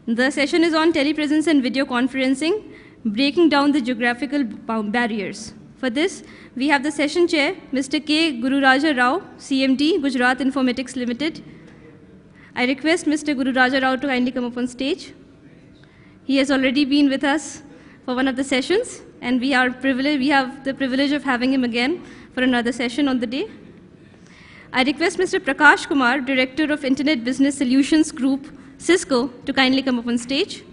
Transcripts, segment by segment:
The session is on telepresence and video conferencing, breaking down the geographical barriers. For this, we have the session chair, Mr. K. Gururaja Rao, CMD, Gujarat Informatics Limited. I request Mr. Gururaja Rao to kindly come up on stage. He has already been with us for one of the sessions, and we have the privilege of having him again for another session on the day. I request Mr. Prakash Kumar, Director of Internet Business Solutions Group, Cisco, to kindly come up on stage.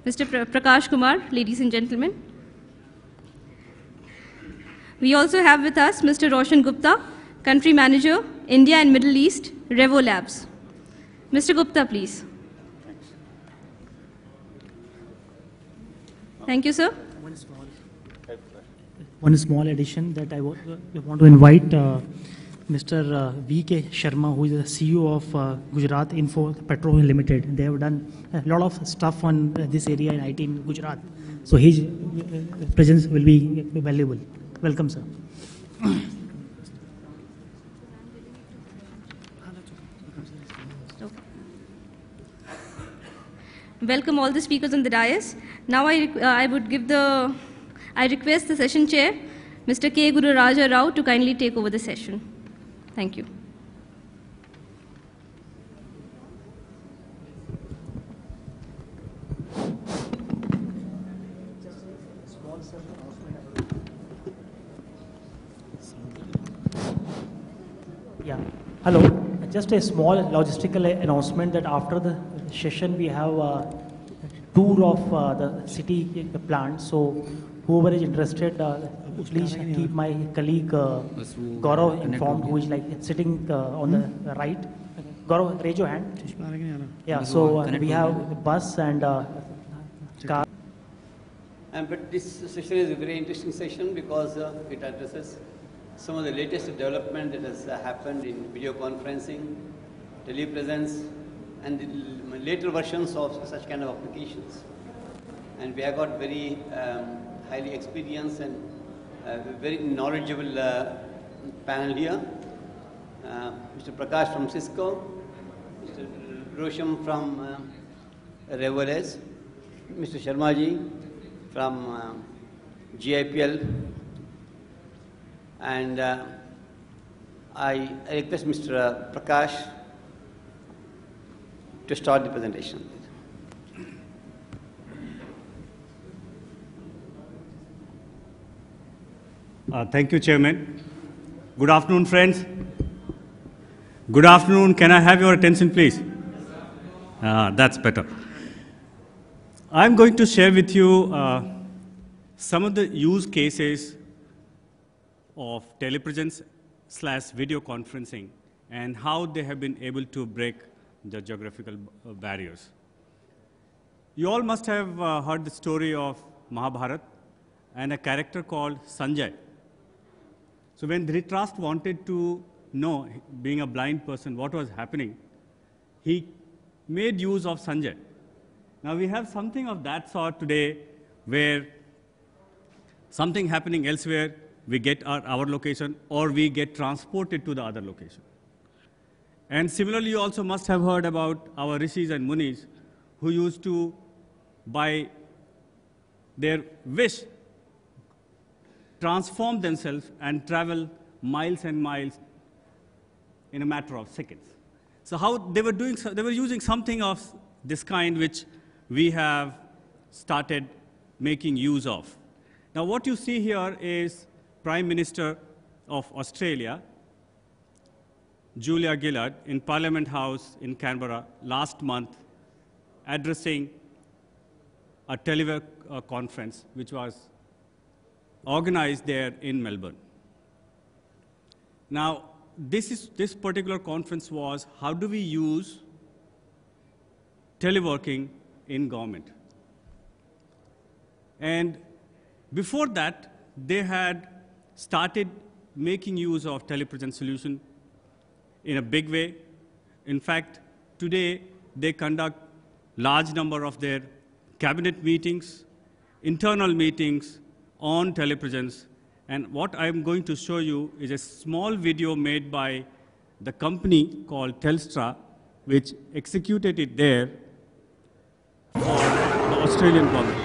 Mr. Prakash Kumar, ladies and gentlemen. We also have with us Mr. Roshan Gupta, Country Manager, India and Middle East, Revo Labs. Mr. Gupta, please. Thank you, sir. One small addition that I want to invite Mr. V.K. Sharma, who is the CEO of Gujarat Info Petroleum Limited. They have done a lot of stuff on this area in IT in Gujarat. So his presence will be valuable. Welcome, sir. Welcome all the speakers on the dais. Now I request the session chair, Mr. K. Gururaja Rao, to kindly take over the session. Thank you. Yeah. Hello. Just a small logistical announcement that after the session we have a tour of the city plant. So whoever is interested, please keep my colleague Gaurav informed, who is like sitting on the right. Gaurav, raise your hand. Yeah. So we have a bus and car. But this session is a very interesting session because it addresses some of the latest development that has happened in video conferencing, telepresence, and the later versions of such kind of applications. And we have got very highly experienced and very knowledgeable panel here. Mr. Prakash from Cisco, Mr. Rosham from Revoles, Mr. Sharmaji from GIPL, and I request Mr. Prakash to start the presentation. Thank you, Chairman. Good afternoon, friends. Good afternoon. Can I have your attention, please? That's better. I'm going to share with you some of the use cases of telepresence/video conferencing and how they have been able to break the geographical barriers. You all must have heard the story of Mahabharata and a character called Sanjay. So when Dhritarashtra wanted to know, being a blind person, what was happening, he made use of Sanjay. Now we have something of that sort today where something happening elsewhere, we get our location, or we get transported to the other location. And similarly, you also must have heard about our rishis and munis who used to, by their wish, transform themselves and travel miles and miles in a matter of seconds. So how they were doing, they were using something of this kind which we have started making use of. Now what you see here is Prime Minister of Australia, Julia Gillard, in Parliament House in Canberra last month, addressing a teleconference which was organized there in Melbourne. Now, this particular conference was, how do we use teleworking in government? And before that, they had started making use of telepresence solution in a big way. In fact, today they conduct large number of their cabinet meetings, internal meetings on telepresence. And what I'm going to show you is a small video made by the company called Telstra, which executed it there for the Australian government.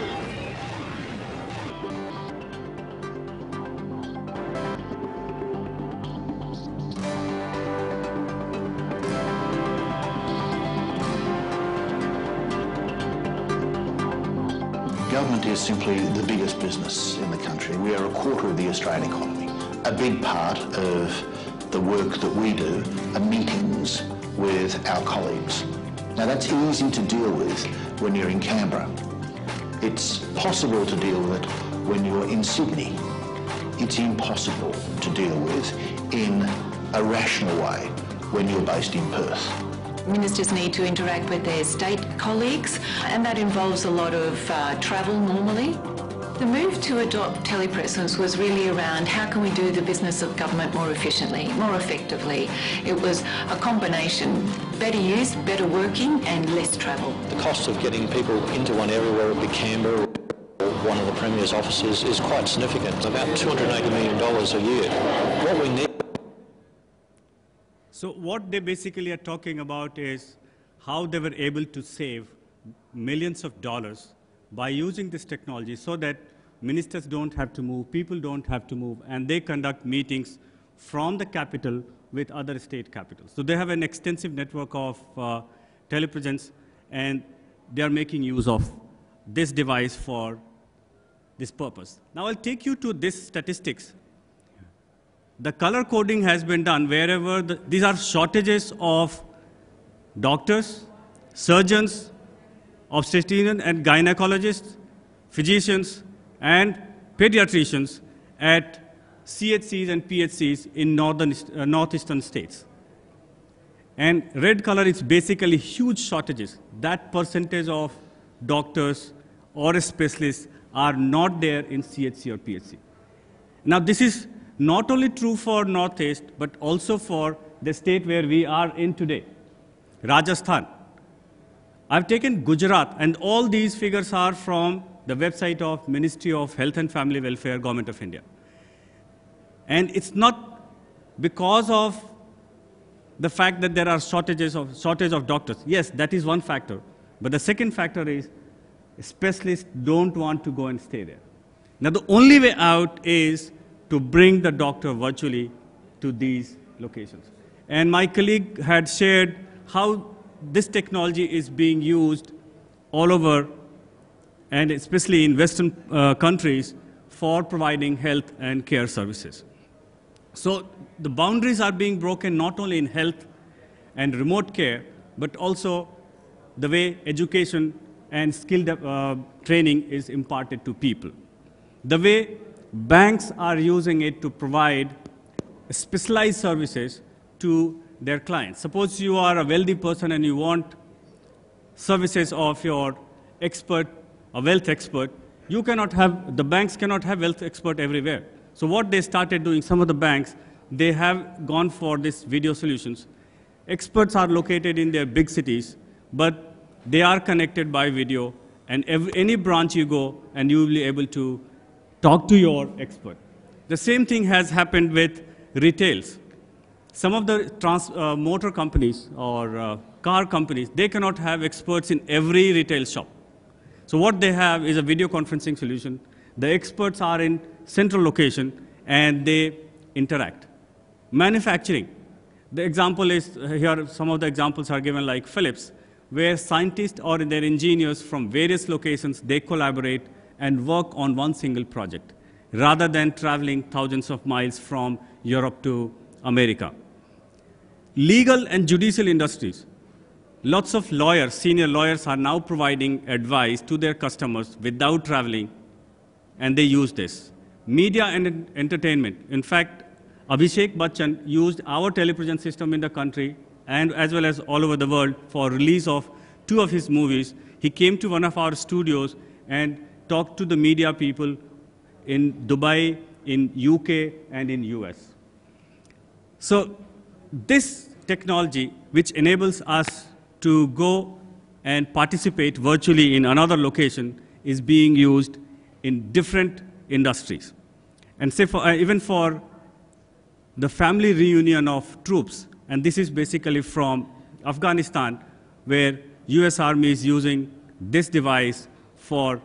Government is simply the biggest business in the country. We are a quarter of the Australian economy. A big part of the work that we do are meetings with our colleagues. Now that's easy to deal with when you're in Canberra. It's possible to deal with it when you're in Sydney. It's impossible to deal with in a rational way when you're based in Perth. Ministers need to interact with their state colleagues, and that involves a lot of travel normally. The move to adopt telepresence was really around how can we do the business of government more efficiently, more effectively. It was a combination, better use, better working and less travel. The cost of getting people into one area, whether it be Canberra or one of the Premier's offices, is quite significant. It's about $280 million a year. What we need. So what they basically are talking about is how they were able to save millions of dollars by using this technology so that ministers don't have to move, people don't have to move, and they conduct meetings from the capital with other state capitals. So they have an extensive network of telepresence, and they are making use of this device for this purpose. Now I'll take you to this statistics. The color coding has been done wherever these are shortages of doctors, surgeons, obstetricians and gynecologists, physicians and pediatricians at CHCs and PHCs in northeastern states. And red color is basically huge shortages. That percentage of doctors or specialists are not there in CHC or PHC. Now this is not only true for Northeast, but also for the state where we are in today, Rajasthan. I've taken Gujarat, and all these figures are from the website of Ministry of Health and Family Welfare, Government of India. And it's not because of the fact that there are shortage of doctors. Yes, that is one factor. But the second factor is specialists don't want to go and stay there. Now the only way out is to bring the doctor virtually to these locations. And my colleague had shared how this technology is being used all over, and especially in Western countries, for providing health and care services. So the boundaries are being broken not only in health and remote care, but also the way education and skill training is imparted to people. The way banks are using it to provide specialized services to their clients. Suppose you are a wealthy person and you want services of your expert, a wealth expert. You cannot have, the banks cannot have wealth expert everywhere. So what they started doing, some of the banks, they have gone for this video solutions. Experts are located in their big cities, but they are connected by video, and any branch you go and you will be able to talk to your expert. The same thing has happened with retails. Some of the motor companies or car companies, they cannot have experts in every retail shop. So what they have is a video conferencing solution. The experts are in central location and they interact. Manufacturing. The example is, here some of the examples are given like Philips, where scientists or their engineers from various locations, they collaborate and work on one single project, rather than traveling thousands of miles from Europe to America. Legal and judicial industries. Lots of lawyers, senior lawyers, are now providing advice to their customers without traveling, and they use this. Media and entertainment. In fact, Abhishek Bachchan used our telepresence system in the country and as well as all over the world for release of 2 of his movies. He came to one of our studios and talked to the media people in Dubai, in UK, and in US. So this technology, which enables us to go and participate virtually in another location, is being used in different industries. And say for, even for the family reunion of troops, and this is basically from Afghanistan, where US Army is using this device for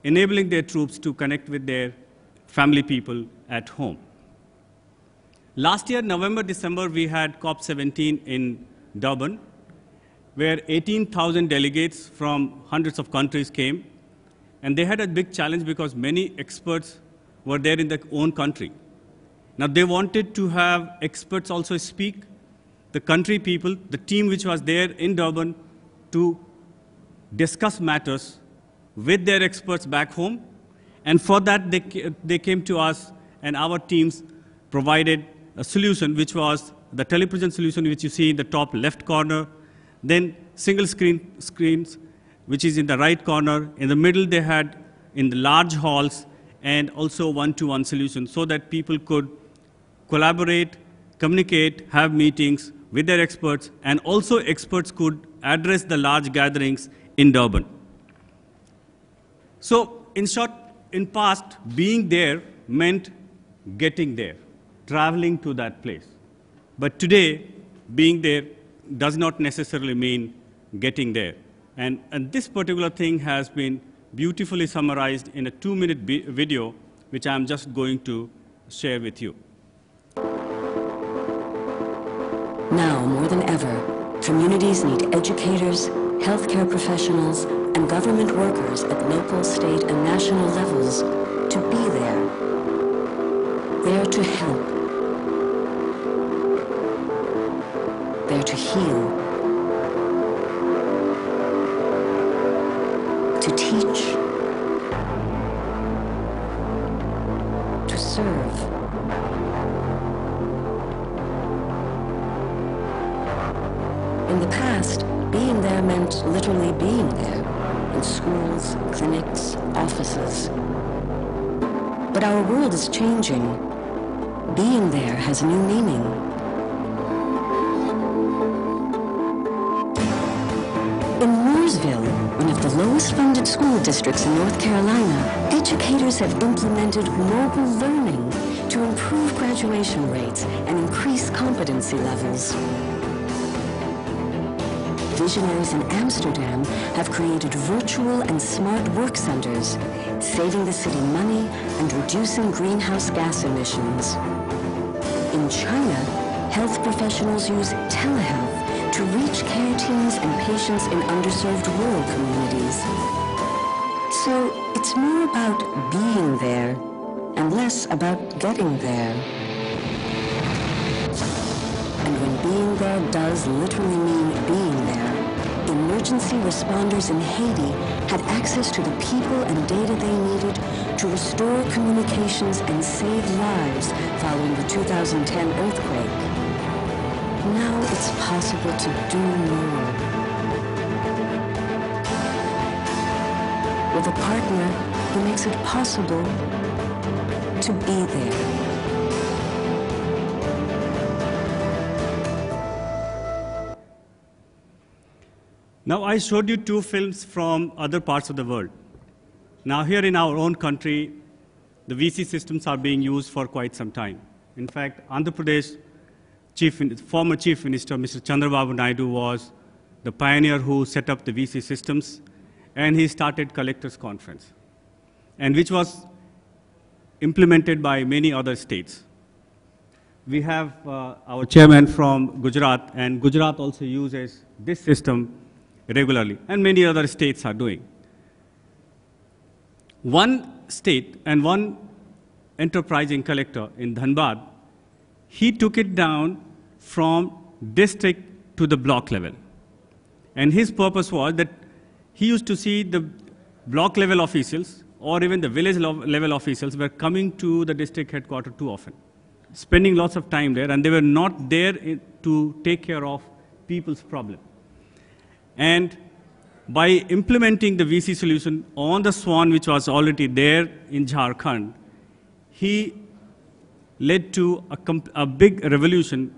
enabling their troops to connect with their family people at home. Last year, November, December, we had COP17 in Durban, where 18,000 delegates from hundreds of countries came. And they had a big challenge because many experts were there in their own country. Now, they wanted to have experts also speak, the country people, the team which was there in Durban, to discuss matters with their experts back home. And for that, they came to us, and our teams provided a solution, which was the telepresence solution, which you see in the top left corner, then single screens, which is in the right corner. In the middle, they had in the large halls, and also one-to-one solution, so that people could collaborate, communicate, have meetings with their experts, and also experts could address the large gatherings in Durban. So, in short, in past, being there meant getting there, traveling to that place. But today, being there does not necessarily mean getting there. And this particular thing has been beautifully summarized in a 2-minute video, which I'm just going to share with you. Now, more than ever, communities need educators, healthcare professionals, and government workers at local, state, and national levels to be there to help, there to heal, to teach, to serve. In the past, being there meant literally being there, in schools, clinics, offices. But our world is changing. Being there has new meaning. In Mooresville, one of the lowest funded school districts in North Carolina, educators have implemented mobile learning to improve graduation rates and increase competency levels. Visionaries in Amsterdam have created virtual and smart work centers, saving the city money and reducing greenhouse gas emissions. In China, health professionals use telehealth to reach care teams and patients in underserved rural communities. So it's more about being there and less about getting there. And when being there does literally mean being there, emergency responders in Haiti had access to the people and data they needed to restore communications and save lives following the 2010 earthquake. Now it's possible to do more. With a partner who makes it possible to be there. Now, I showed you 2 films from other parts of the world. Now, here in our own country, the VC systems are being used for quite some time. In fact, Andhra Pradesh former Chief Minister, Mr. Chandrababu Naidu, was the pioneer who set up the VC systems, and he started Collectors Conference, and which was implemented by many other states. We have our chairman from Gujarat, and Gujarat also uses this system regularly, and many other states are doing. One state and one enterprising collector in Dhanbad, he took it down from district to the block level. And his purpose was that he used to see the block level officials or even the village level officials were coming to the district headquarters too often, spending lots of time there, and they were not there to take care of people's problem. And by implementing the VC solution on the Swan, which was already there in Jharkhand, he led to a big revolution,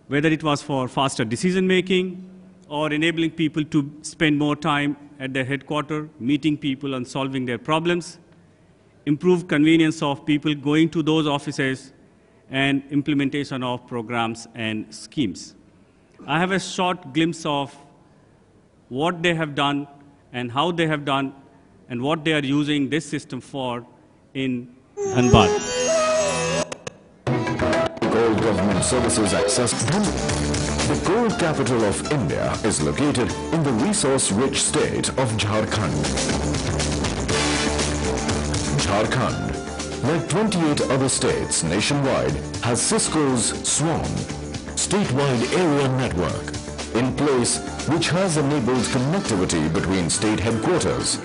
whether it was for faster decision making or enabling people to spend more time at their headquarters, meeting people and solving their problems, improved convenience of people going to those offices, and implementation of programs and schemes. I have a short glimpse of what they have done and how they have done and what they are using this system for in Dhanbad. Gold government services access. The gold capital of India is located in the resource-rich state of Jharkhand. Jharkhand, like 28 other states nationwide, has Cisco's SWAN, statewide area network, in place, which has enabled connectivity between state headquarters,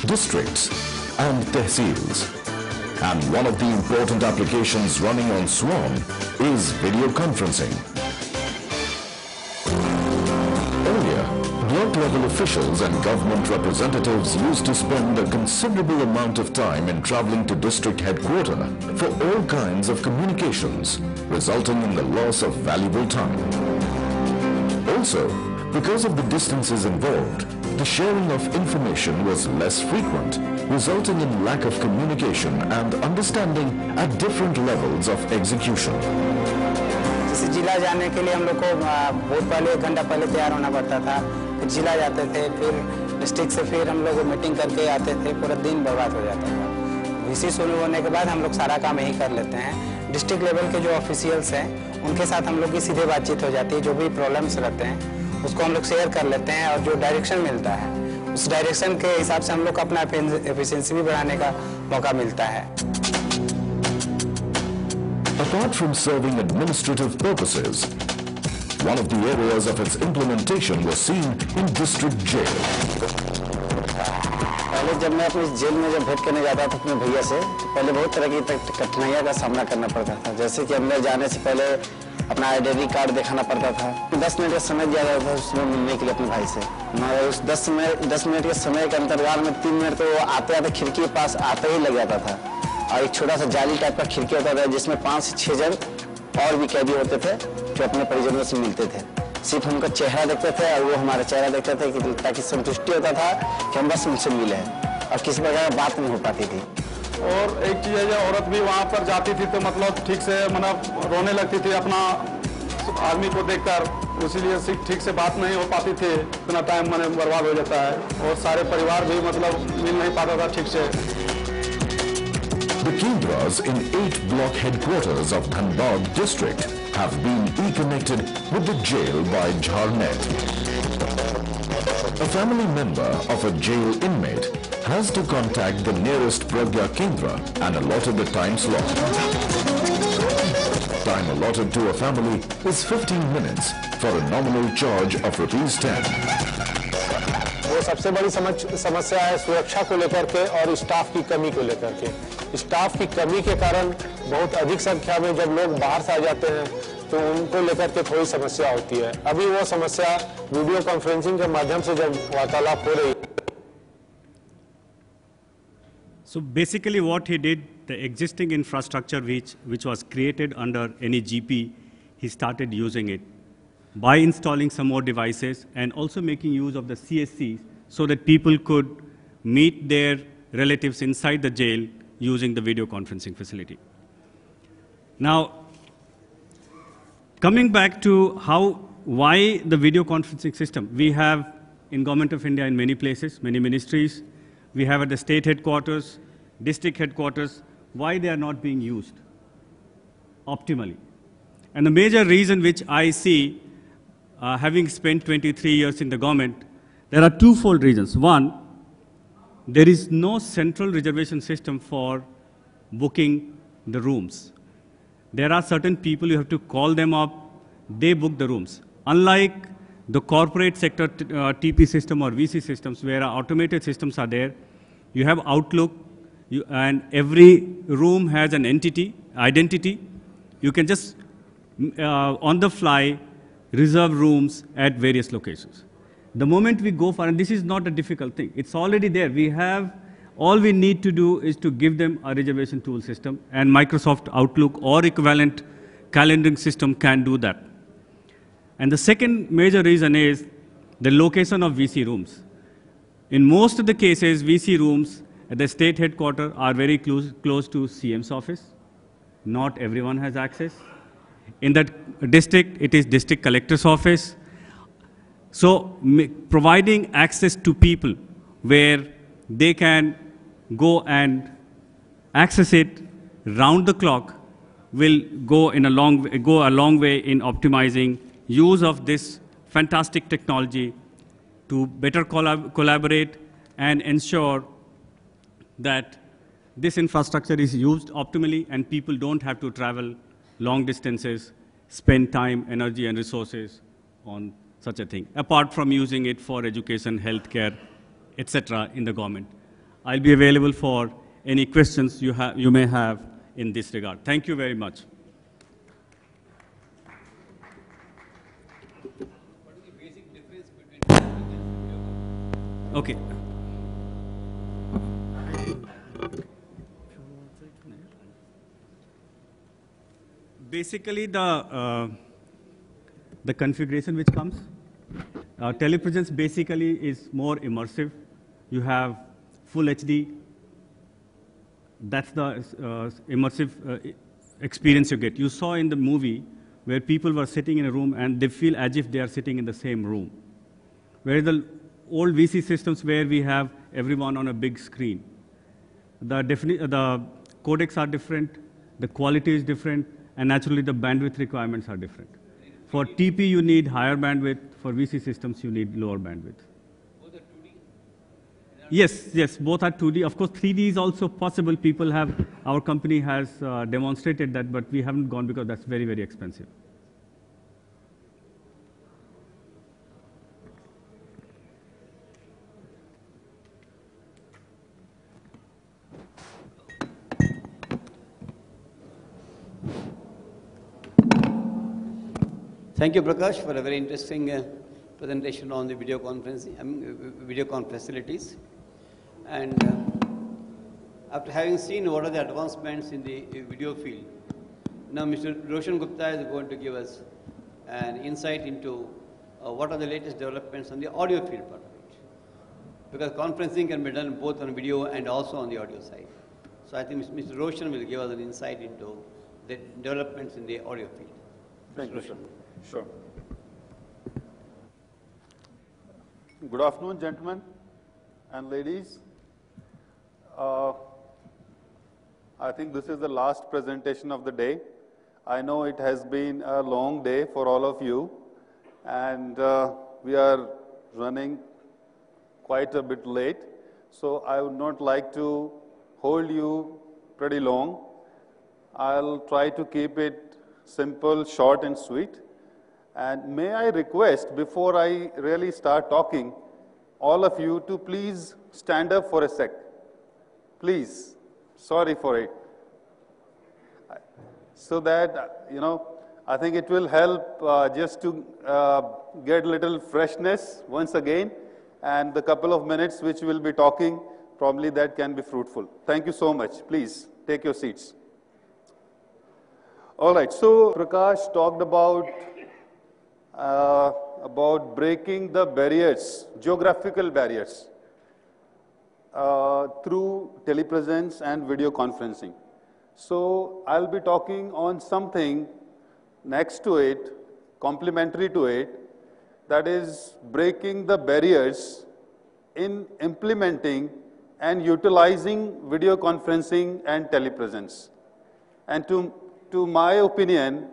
districts and tehsils. And one of the important applications running on SWAN is video conferencing. Earlier, block-level officials and government representatives used to spend a considerable amount of time in traveling to district headquarters for all kinds of communications, resulting in the loss of valuable time. Also, because of the distances involved, the sharing of information was less frequent, resulting in lack of communication and understanding at different levels of execution. जैसे जिला जाने के लिए हम लोग को बहुत पहले 1 घंटा पहले तैयार होना पड़ता था, फिर जिला जाते थे, फिर डिस्ट्रिक्ट से फिर हम लोग मीटिंग करके आते थे, पूरा दिन बर्बाद हो जाता था। वीसी शुरू होने के बाद हम लोग सारा काम यही कर लेते हैं। डिस्ट्रिक्ट लेवल के जो ऑफिशियल्स हैं उनके साथ हम लोग की सीधे बातचीत हो जाती है, जो भी प्रॉब्लम्स रहते हैं उसको हम लोग शेयर कर लेते हैं और जो डायरेक्शन मिलता है उस डायरेक्शन के हिसाब से हम लोग को अपना एफिशिएंसी भी बढ़ाने का मौका मिलता है। Apart from serving administrative purposes, one of the areas of its implementation was seen in district jail. पहले जब मैं अपनी जेल में जब भेंट करने जाता था अपने भैया से, तो पहले बहुत तरह की कठिनाइयों का सामना करना पड़ता था। जैसे कि अंदर जाने से पहले अपना आइडेंटिटी कार्ड दिखाना पड़ता था। 10 मिनट का समय दिया जाता था उसमें मिलने के लिए अपने भाई से। मगर उस 10 मिनट के समय के अंतराल में 3 मिनट तो आते आते खिड़की के पास आते ही लग जाता था। और एक छोटा सा जाली टाइप का खिड़की होता था जिसमें 5 से 6 जन और भी कैदी होते थे जो अपने परिजनों से मिलते थे। सिर्फ उनका चेहरा देखते थे और वो हमारा चेहरा देखते थे कि ताकि संतुष्टि होता था कि हम बस उनसे मिले हैं और किसी प्रकार की बात नहीं हो पाती थी। और एक चीज़ है, औरत भी वहाँ पर जाती थी तो मतलब ठीक से मतलब रोने लगती थी अपना आदमी को देखकर, इसीलिए ठीक से बात नहीं हो पाती थी, इतना टाइम मैंने बर्बाद हो जाता है और सारे परिवार भी मतलब मिल नहीं पाता था ठीक से। The Kendras in 8 block headquarters of Dhanbad district have been e-connected with the jail by Jharnet. A family member of a jail inmate has to contact the nearest Pragya Kendra and allotted the time slot. Time allotted to a family is 15 minutes for a nominal charge of ₹10. वो सबसे बड़ी समस्या है सुरक्षा को लेकर के और स्टाफ की कमी को लेकर के। स्टाफ की कमी के कारण बहुत अधिक संख्या में जब लोग बाहर से आ जाते हैं तो उनको लेकर के थोड़ी समस्या होती है। अभी वो समस्या वीडियो कॉन्फ्रेंसिंग के माध्यम से जब वार्तालाप हो रही है। So basically what he did, the existing infrastructure which was created under any GP, he started using it by installing some more devices and also making use of the CSCs so that people could meet their relatives inside the jail using the video conferencing facility. Now, coming back to why the video conferencing system, we have in Government of India in many places, many ministries, we have at the state headquarters, district headquarters, why they are not being used optimally. And the major reason which I see, having spent 23 years in the government, there are twofold reasons. One, there is no central reservation system for booking the rooms. There are certain people, you have to call them up, they book the rooms. Unlike the corporate sector TP system or VC systems where automated systems are there, you have Outlook, and every room has an identity. You can just, on the fly, reserve rooms at various locations. The moment we go for, and this is not a difficult thing, it's already there. All we need to do is to give them a reservation tool system, and Microsoft Outlook or equivalent calendaring system can do that. And the second major reason is the location of VC rooms. In most of the cases, VC rooms at the state headquarters are very close to CM's office. Not everyone has access. In that district, it is district collector's office. So providing access to people where they can go and access it round the clock will go a long way in optimizing use of this fantastic technology to better collaborate and ensure that this infrastructure is used optimally and people don't have to travel long distances, spend time, energy, and resources on such a thing, apart from using it for education, healthcare, etc. in the government. I'll be available for any questions you may have in this regard. Thank you very much. What is the basic difference between Okay. Basically, the configuration which comes, telepresence basically is more immersive. You have full HD. That's the immersive experience you get. You saw in the movie where people were sitting in a room and they feel as if they are sitting in the same room. Whereas the old VC systems where we have everyone on a big screen, the codecs are different, the quality is different, and naturally the bandwidth requirements are different. For TP, you need higher bandwidth. For VC systems, you need lower bandwidth. Both are 2D? Yes, both are 2D. Of course, 3D is also possible. Our company has demonstrated that, but we haven't gone because that's very, very expensive. Thank you, Prakash, for a very interesting presentation on the video conference facilities. And after having seen what are the advancements in the video field, now Mr. Roshan Gupta is going to give us an insight into what are the latest developments on the audio field part of it. Because conferencing can be done both on video and also on the audio side. So I think Mr. Roshan will give us an insight into the developments in the audio field. Thank you, sir. Sure. Good afternoon, gentlemen and ladies. I think this is the last presentation of the day. I know it has been a long day for all of you, and we are running quite a bit late. So I would not like to hold you pretty long. I'll try to keep it simple, short, and sweet. And may I request, before I really start talking, all of you to please stand up for a sec. Please. Sorry for it. So that, I think it will help just to get a little freshness once again. And the couple of minutes which we'll be talking, probably that can be fruitful. Thank you so much. Please take your seats. All right. So Prakash talked about breaking the barriers, geographical barriers, through telepresence and video conferencing. So I'll be talking on something next to it, complementary to it, that is breaking the barriers in implementing and utilizing video conferencing and telepresence. And to my opinion,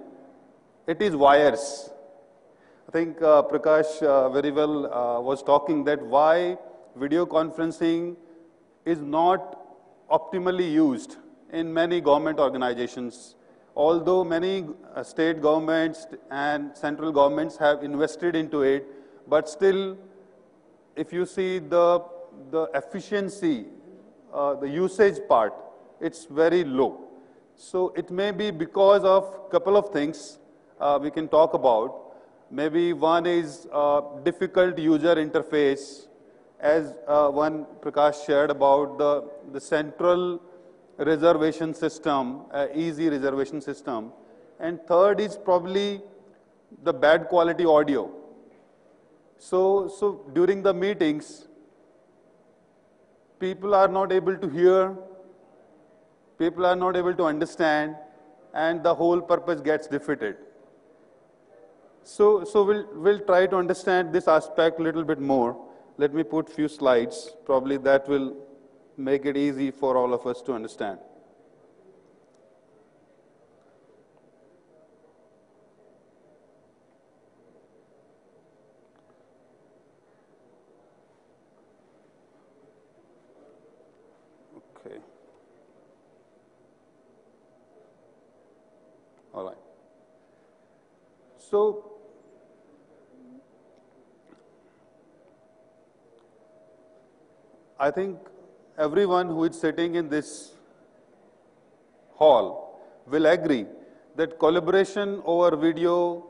it is wires. I think Prakash very well was talking that why video conferencing is not optimally used in many government organizations. Although many state governments and central governments have invested into it, but still, if you see the efficiency, the usage part, it's very low. So it may be because of a couple of things we can talk about. Maybe one is difficult user interface, as one Prakash shared about the central reservation system, easy reservation system. And third is probably the bad quality audio. So during the meetings, people are not able to hear, people are not able to understand, and the whole purpose gets defeated. So we'll try to understand this aspect a little bit more. Let me put few slides. Probably that will make it easy for all of us to understand. Okay. All right. So, I think everyone who is sitting in this hall will agree that collaboration over video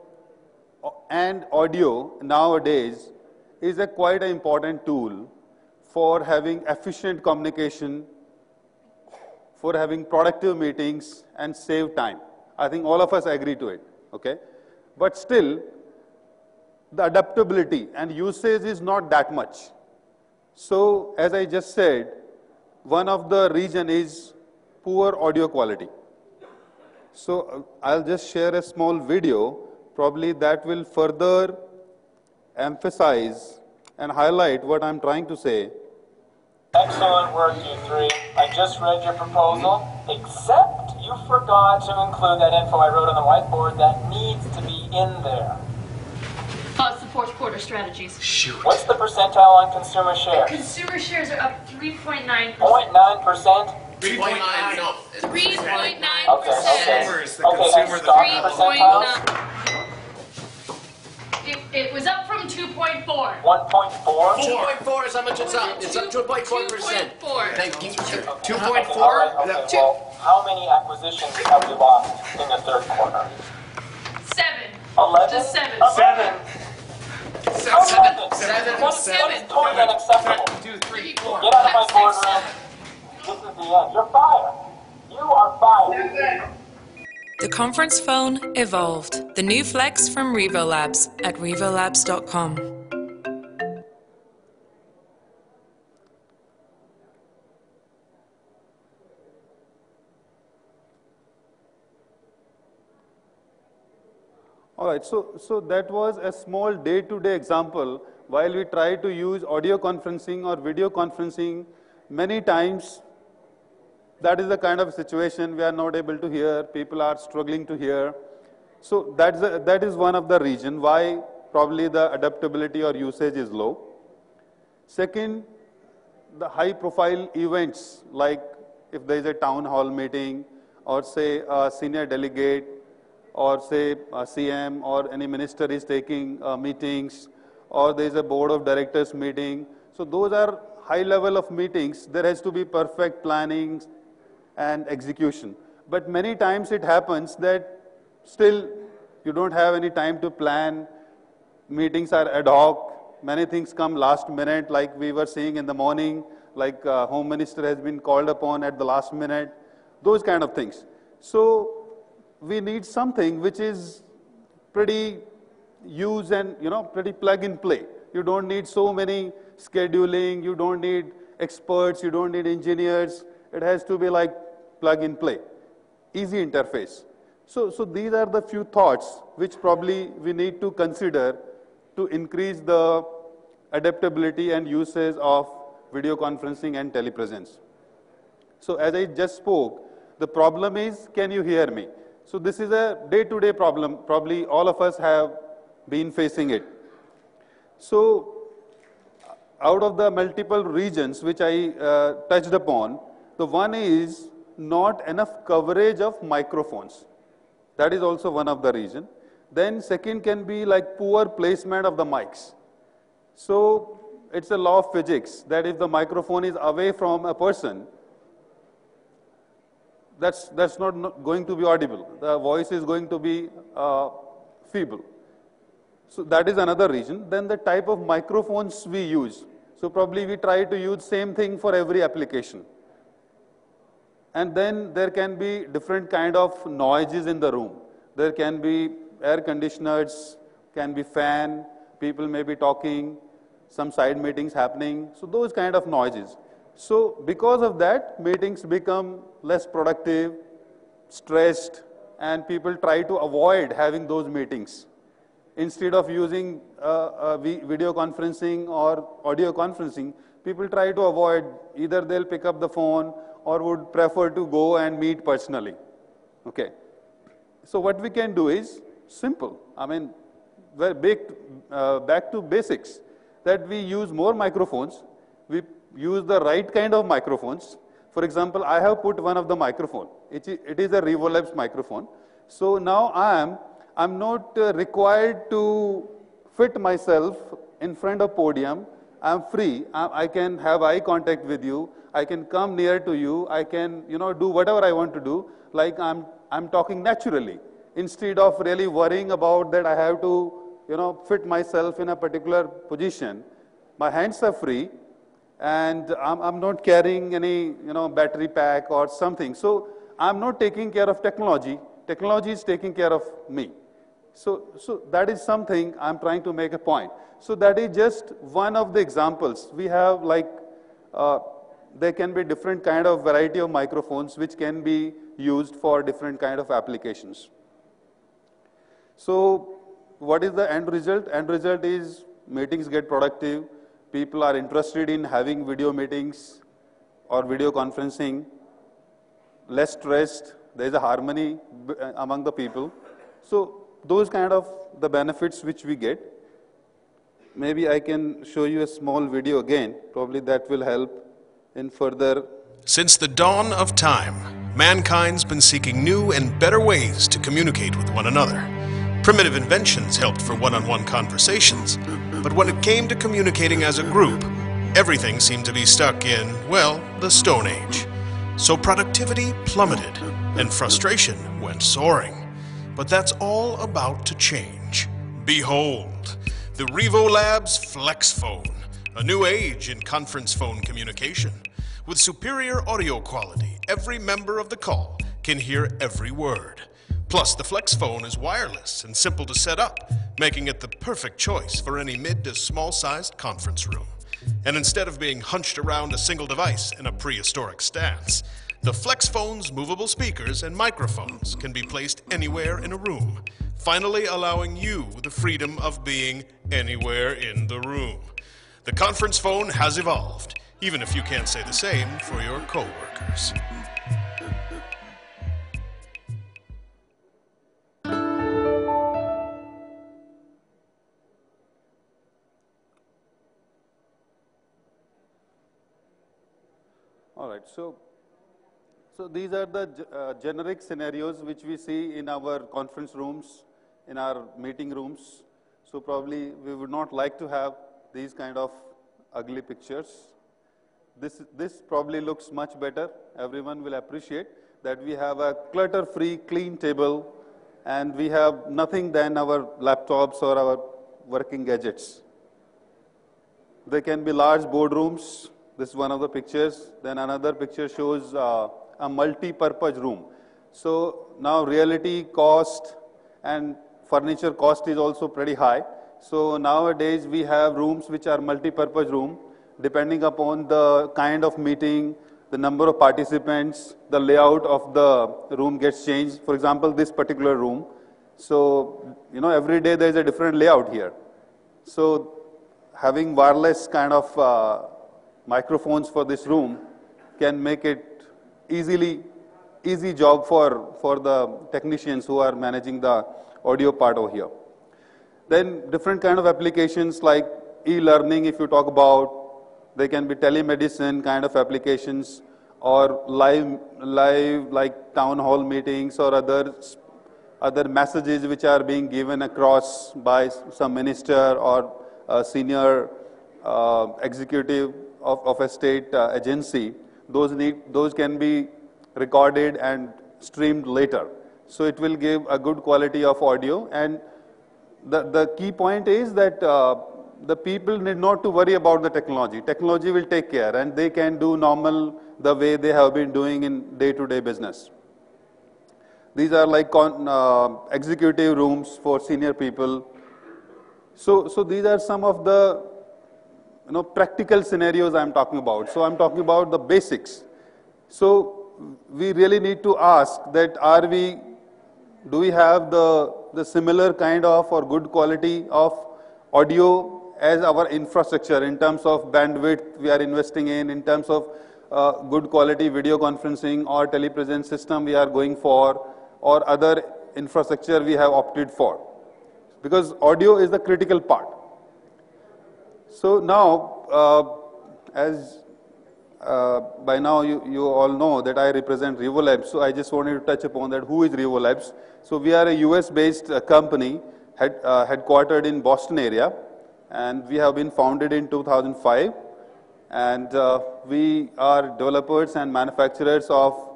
and audio nowadays is a quite an important tool for having efficient communication, for having productive meetings and save time. I think all of us agree to it, okay? But still, the adaptability and usage is not that much. So, as I just said, one of the reason is poor audio quality. So, I'll just share a small video, probably that will further emphasize and highlight what I'm trying to say. Excellent work, you three. I just read your proposal, except you forgot to include that info I wrote on the whiteboard that needs to be in there. It's the fourth quarter strategies. Shoot. What's the percentile on consumer shares? Consumer shares are up 3.9%. 0.9%? 3.9. No. 3.9%. Okay. Okay, and stock percentiles? It was up from 2.4. 1.4? 2.4 is how much it's up. It's up 2.4%. 2.4. Thank you. 2.4? Okay, well, how many acquisitions have we lost in the third quarter? 7. 11? Just 7. 7. 7. That's totally unacceptable. 2, 3, 4. Get out of my boardroom. This is the end. You're fired. You are fired. The conference phone evolved. The new Flex from Revo Labs at revolabs.com. All right, so that was a small day-to-day example. While we try to use audio conferencing or video conferencing, many times that is the kind of situation we are not able to hear, people are struggling to hear. So that is one of the reasons why probably the adaptability or usage is low. Second, the high-profile events, like if there is a town hall meeting, or say a senior delegate, or say a CM or any minister is taking meetings, or there is a board of directors meeting. So those are high level of meetings. There has to be perfect planning and execution. But many times it happens that still you don't have any time to plan. Meetings are ad hoc. Many things come last minute, like we were seeing in the morning, like Home Minister has been called upon at the last minute, those kind of things. So we need something which is pretty use and pretty plug and play. You don't need so many scheduling, you don't need experts, you don't need engineers. It has to be like plug and play, easy interface. So these are the few thoughts which probably we need to consider to increase the adaptability and usage of video conferencing and telepresence. So as I just spoke, the problem is, can you hear me? So this is a day-to-day problem. Probably all of us have been facing it. So out of the multiple regions which I touched upon, the one is not enough coverage of microphones. That is also one of the reasons. Then second can be like poor placement of the mics. So it's a law of physics that if the microphone is away from a person, that's not going to be audible. The voice is going to be feeble. So that is another reason. Then the type of microphones we use. So probably we try to use same thing for every application. And then there can be different kind of noises in the room. There can be air conditioners, can be fan, people may be talking, some side meetings happening. So those kind of noises. So because of that, meetings become less productive, stressed, and people try to avoid having those meetings. instead of using video conferencing or audio conferencing, people try to avoid, either they'll pick up the phone or would prefer to go and meet personally. Okay. So what we can do is simple. I mean, back to basics, that we use more microphones, we use the right kind of microphones. For example, I have put one of the microphone. It is a RevoLabs microphone. So now I'm not required to fit myself in front of podium. I'm free. I can have eye contact with you. I can come near to you. I can, do whatever I want to do. Like I'm talking naturally, instead of really worrying about that I have to, fit myself in a particular position. My hands are free, and I'm not carrying any, battery pack or something. So I'm not taking care of technology. Technology is taking care of me. So that is something I'm trying to make a point. So that is just one of the examples. We have there can be different kind of variety of microphones which can be used for different kind of applications. So what is the end result? End result is meetings get productive. People are interested in having video meetings or video conferencing. Less stressed. There is a harmony among the people. So those kind of the benefits which we get. Maybe I can show you a small video again. Probably that will help in further. Since the dawn of time, mankind's been seeking new and better ways to communicate with one another. Primitive inventions helped for one-on-one conversations, but when it came to communicating as a group, everything seemed to be stuck in, well, the Stone Age. So productivity plummeted, and frustration went soaring. But that's all about to change. Behold, the RevoLabs FlexPhone, a new age in conference phone communication. With superior audio quality, every member of the call can hear every word. Plus, the FlexPhone is wireless and simple to set up, making it the perfect choice for any mid to small-sized conference room. And instead of being hunched around a single device in a prehistoric stance, the FlexPhone's movable speakers and microphones can be placed anywhere in a room, finally allowing you the freedom of being anywhere in the room. The conference phone has evolved, even if you can't say the same for your coworkers. All right, so these are the generic scenarios which we see in our conference rooms, in our meeting rooms. So probably we would not like to have these kind of ugly pictures. This probably looks much better. Everyone will appreciate that we have a clutter-free, clean table, and we have nothing than our laptops or our working gadgets. There can be large boardrooms. This is one of the pictures. Then another picture shows a multi-purpose room. So now reality cost and furniture cost is also pretty high. So nowadays we have rooms which are multi-purpose room. Depending upon the kind of meeting, the number of participants, the layout of the room gets changed. For example, this particular room. So, every day there is a different layout here. So having wireless kind of microphones for this room can make it easy job for the technicians who are managing the audio part over here. Then different kind of applications like e-learning, if you talk about, they can be telemedicine kind of applications, or live like town hall meetings or other messages which are being given across by some minister or a senior executive of a state agency. Those can be recorded and streamed later. So it will give a good quality of audio. And the key point is that the people need not to worry about the technology. Technology will take care, and they can do normal the way they have been doing in day-to-day business. These are like executive rooms for senior people. So these are some of the practical scenarios I'm talking about. So I'm talking about the basics. So we really need to ask that do we have the the similar kind of or good quality of audio as our infrastructure in terms of bandwidth we are investing in terms of good quality video conferencing or telepresence system we are going for, or other infrastructure we have opted for. Because audio is the critical part. So now, as by now you all know that I represent Revolabs, so I just wanted to touch upon that. Who is Revolabs? So we are a US-based company headquartered in Boston area, and we have been founded in 2005, and we are developers and manufacturers of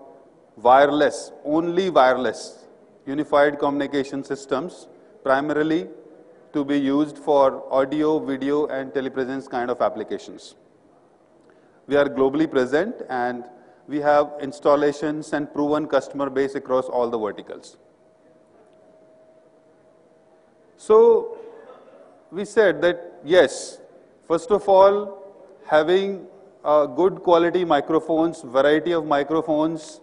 wireless, only wireless, unified communication systems, primarily to be used for audio, video, and telepresence kind of applications. We are globally present, and we have installations and proven customer base across all the verticals. So we said that yes, first of all, having good quality microphones, variety of microphones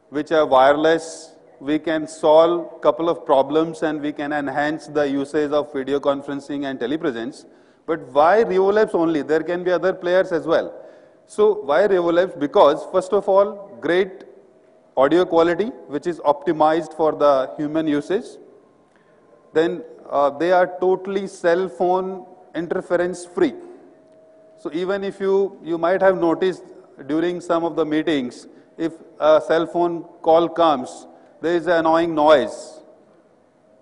which are wireless, we can solve a couple of problems and we can enhance the usage of video conferencing and telepresence. But why Revolabs only? There can be other players as well. So why Revolabs? Because first of all, great audio quality which is optimized for the human usage. Then they are totally cell phone interference free. So even if you might have noticed during some of the meetings, if a cell phone call comes, there is an annoying noise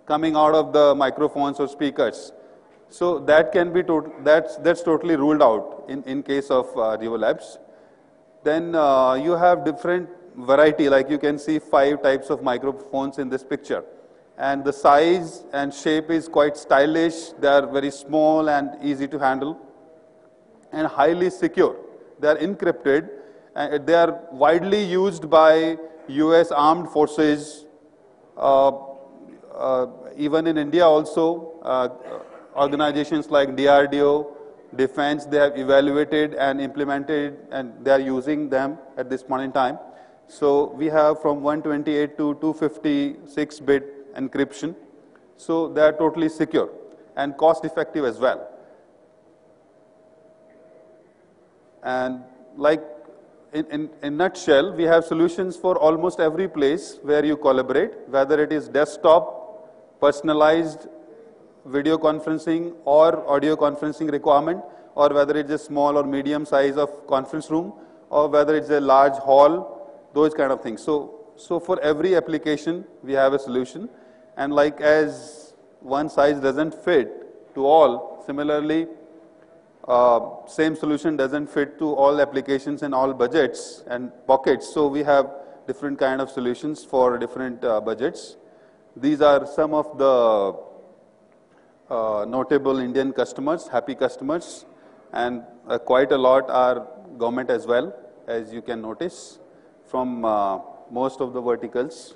coming out of the microphones or speakers. So that can be that's totally ruled out in case of Revolabs. Then you have different variety, like you can see 5 types of microphones in this picture. And the size and shape is quite stylish. They are very small and easy to handle and highly secure. They are encrypted and they are widely used by US armed forces, even in India also. Organizations like DRDO, Defense, they have evaluated and implemented and they are using them at this point in time. So we have from 128 to 256-bit encryption. So they are totally secure and cost effective as well. And like in nutshell, we have solutions for almost every place where you collaborate, whether it is desktop, personalized video conferencing or audio conferencing requirement, or whether it's a small or medium size of conference room, or whether it's a large hall, those kind of things. So for every application, we have a solution. And like as one size doesn't fit to all, similarly, same solution doesn't fit to all applications and all budgets and pockets. So we have different kind of solutions for different budgets. These are some of the notable Indian customers, happy customers, and quite a lot are government as well, as you can notice from most of the verticals.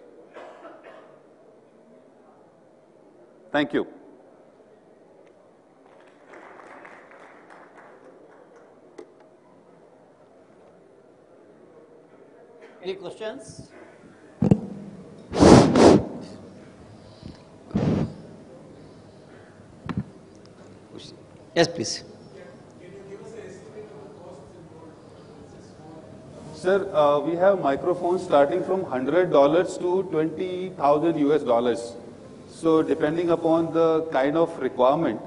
Thank you. Any questions? Yes, please. Sir, we have microphones starting from $100 to 20,000 US dollars. So depending upon the kind of requirement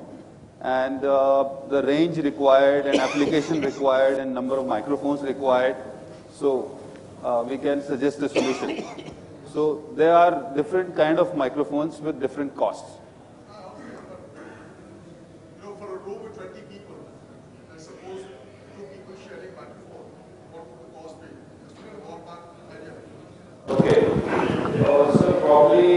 and the range required and application required and number of microphones required, so we can suggest a solution. So there are different kind of microphones with different costs. Okay, so probably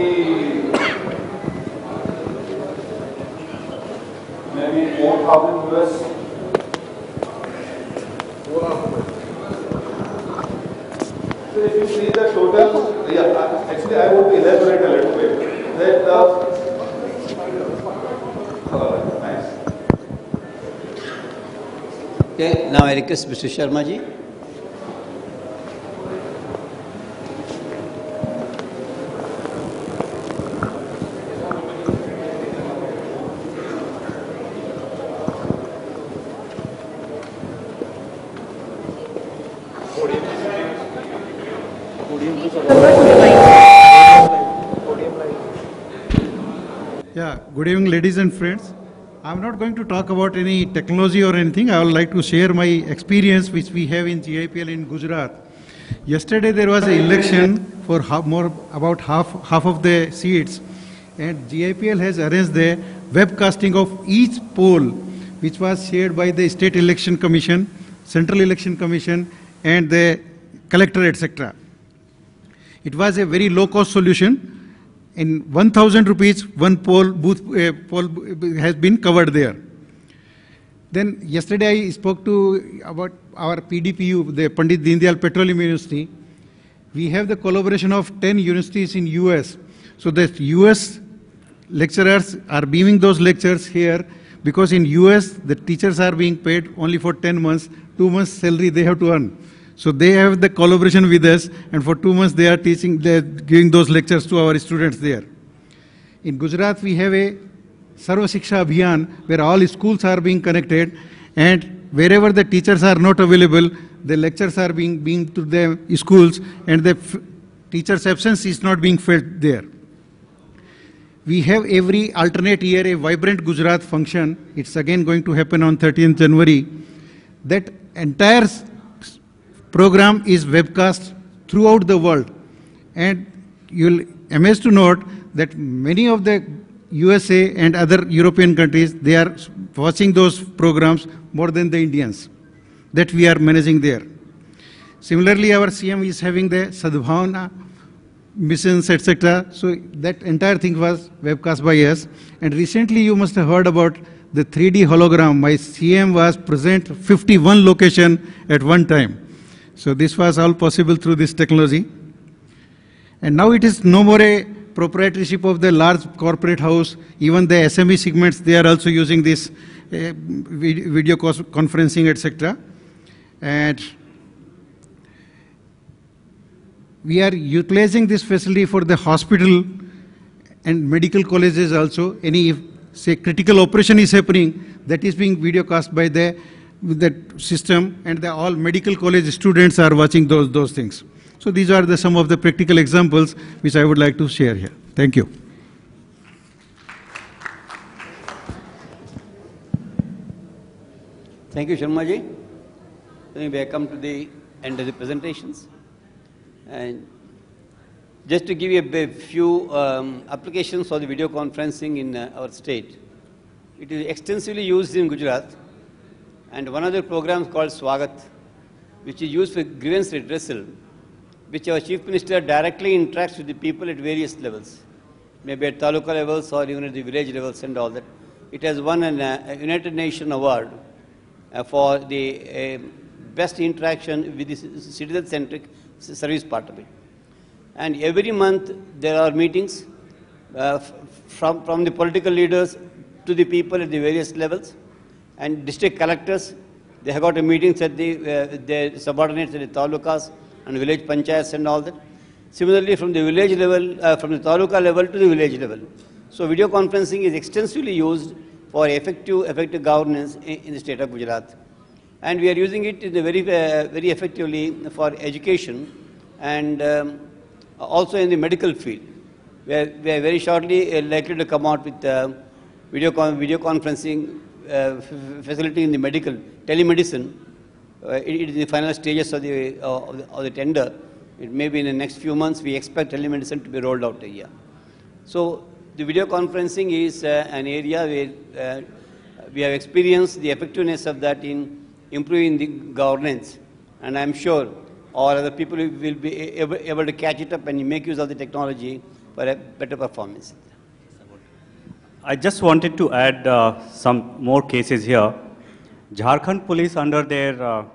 maybe 4,000 US. So if you see the total, yeah, actually I would elaborate a little bit. That nice. Okay, now I request Mr. Sharma ji. Yeah, good evening, ladies and friends. I'm not going to talk about any technology or anything. I would like to share my experience which we have in GIPL in Gujarat. Yesterday there was an election for about half of the seats, and GIPL has arranged the webcasting of each poll, which was shared by the State Election Commission, Central Election Commission, and the collector, etc. It was a very low-cost solution. In 1,000 rupees, one poll has been covered there. Then yesterday I spoke about our PDPU, the Pandit Deendayal Petroleum University. We have the collaboration of 10 universities in US. So the US lecturers are beaming those lectures here, because in US the teachers are being paid only for 10 months, 2 months salary they have to earn. So they have the collaboration with us, and for 2 months they are teaching, they are giving those lectures to our students there. In Gujarat we have a Sarva Shiksha Abhiyan, where all schools are being connected, and wherever the teachers are not available, the lectures are being beamed to the schools, and the teacher's absence is not being felt there. We have every alternate year a Vibrant Gujarat function. It's again going to happen on 13th January. That entire program is webcast throughout the world, and you'll amazed to note that many of the USA and other European countries, they are watching those programs more than the Indians that we are managing there. Similarly, our CM is having the Sadbhavana missions, etc. So that entire thing was webcast by us. And recently you must have heard about the 3D hologram. My CM was present 51 locations at one time. So this was all possible through this technology. And now it is no more a proprietorship of the large corporate house. Even the SME segments, they are also using this video conferencing, etc. And we are utilizing this facility for the hospital and medical colleges also. Any, say, critical operation is happening, that is being videocast by the system, and all medical college students are watching those things. So these are some of the practical examples which I would like to share here. Thank you. Thank you, Sharma ji. We have come to the end of the presentations. And just to give you a few applications for the video conferencing in our state. It is extensively used in Gujarat, and one of the programs called Swagat, which is used for grievance redressal, which our Chief Minister directly interacts with the people at various levels, maybe at taluka levels or even at the village levels and all that. It has won a United Nations award for the best interaction with the citizen-centric service part of it. And every month there are meetings from the political leaders to the people at the various levels, and district collectors, they have got a meetings at their subordinates at the talukas and village panchayats and all that. Similarly, from the village level, from the taluka level to the village level. So video conferencing is extensively used for effective governance in the state of Gujarat. And we are using it in very effectively for education and also in the medical field. We are very shortly likely to come out with video conferencing facility in the medical, telemedicine. It is in the final stages of the tender. It may be in the next few months. We expect telemedicine to be rolled out here. So the video conferencing is an area where we have experienced the effectiveness of that in improving the governance, and I am sure all other people will be able to catch it up and make use of the technology for a better performance. I just wanted to add some more cases here. Jharkhand Police, under their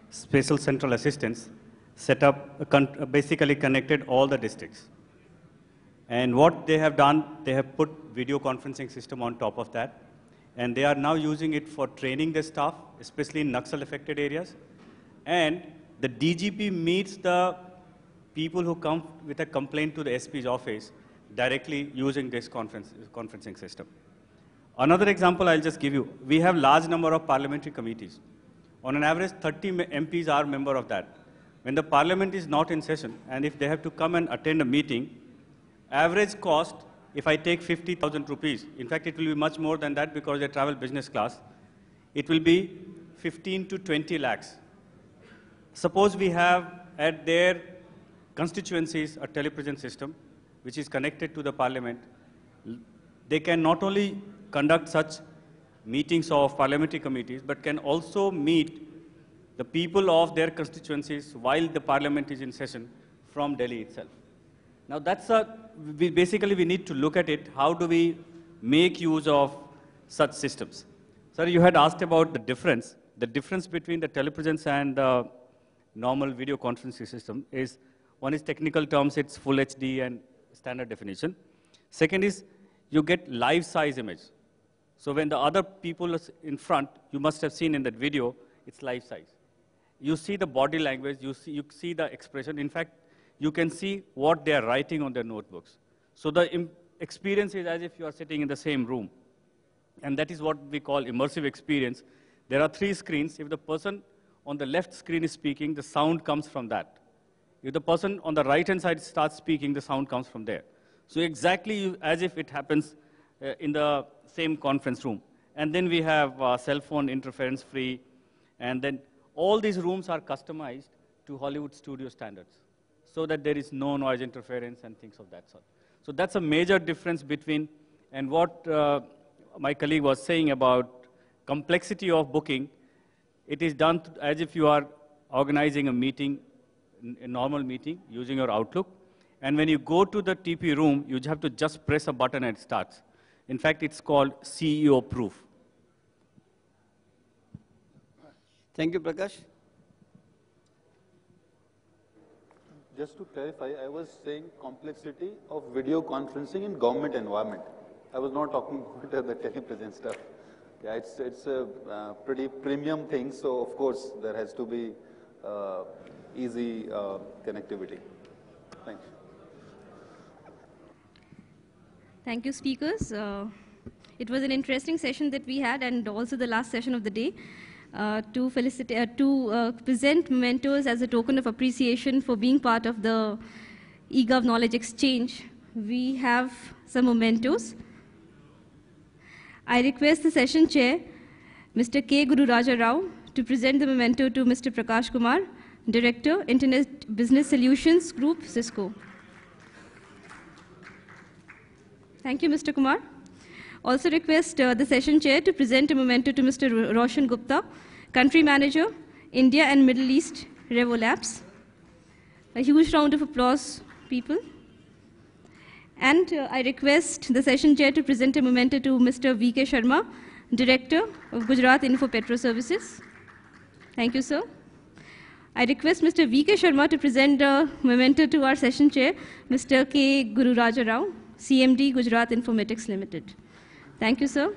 Special Central Assistance, set up, basically connected all the districts. And what they have done, they have put video conferencing system on top of that. And they are now using it for training the staff, especially in Naxal-affected areas. And the DGP meets the people who come with a complaint to the SP's office directly using this conferencing system. Another example I'll just give you. We have large number of parliamentary committees. On an average, 30 MPs are member of that. When the parliament is not in session, and if they have to come and attend a meeting, average cost if I take 50,000 rupees, in fact, it will be much more than that because they travel business class, it will be 15 to 20 lakhs. Suppose we have at their constituencies a telepresence system which is connected to the parliament. They can not only conduct such meetings of parliamentary committees, but can also meet the people of their constituencies while the parliament is in session from Delhi itself. Now that's basically we need to look at it, how do we make use of such systems? Sir, you had asked about the difference. The difference between the telepresence and the normal video conferencing system is, one is technical terms, it's full HD and standard definition. Second is, you get life size image. So when the other people is in front, you must have seen in that video, it's life size. You see the body language, you see the expression. In fact, you can see what they are writing on their notebooks. So the experience is as if you are sitting in the same room. And that is what we call immersive experience. There are 3 screens. If the person on the left screen is speaking, the sound comes from that. If the person on the right-hand side starts speaking, the sound comes from there. So exactly as if it happens in the same conference room. And then we have cell phone interference free. And then all these rooms are customized to Hollywood studio standards so that there is no noise interference and things of that sort. So that's a major difference between, and what my colleague was saying about complexity of booking, it is done as if you are organizing a meeting, a normal meeting, using your Outlook. And when you go to the TP room, you have to just press a button and it starts. In fact, it's called CEO proof. Thank you, Prakash. Just to clarify, I was saying complexity of video conferencing in government environment. I was not talking about the telepresence stuff. Yeah, it's a pretty premium thing, so of course there has to be easy connectivity. Thank you. Thank you, speakers. It was an interesting session that we had, and also the last session of the day. To present mementos as a token of appreciation for being part of the eGov Knowledge Exchange, we have some mementos. I request the session chair, Mr. K. Guru Raja Rao, to present the memento to Mr. Prakash Kumar, Director, Internet Business Solutions Group, Cisco. Thank you, Mr. Kumar. Also request the session chair to present a memento to Mr. Roshan Gupta, Country Manager, India and Middle East, Revo Labs. A huge round of applause, people. And I request the session chair to present a memento to Mr. V.K. Sharma, Director of Gujarat Info Petro Services. Thank you, sir. I request Mr. V.K. Sharma to present a memento to our session chair, Mr. K. Guru Raja Rao, CMD, Gujarat Informatics Limited. Thank you, sir.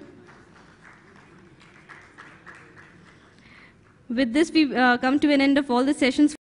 With this, we come to an end of all the sessions.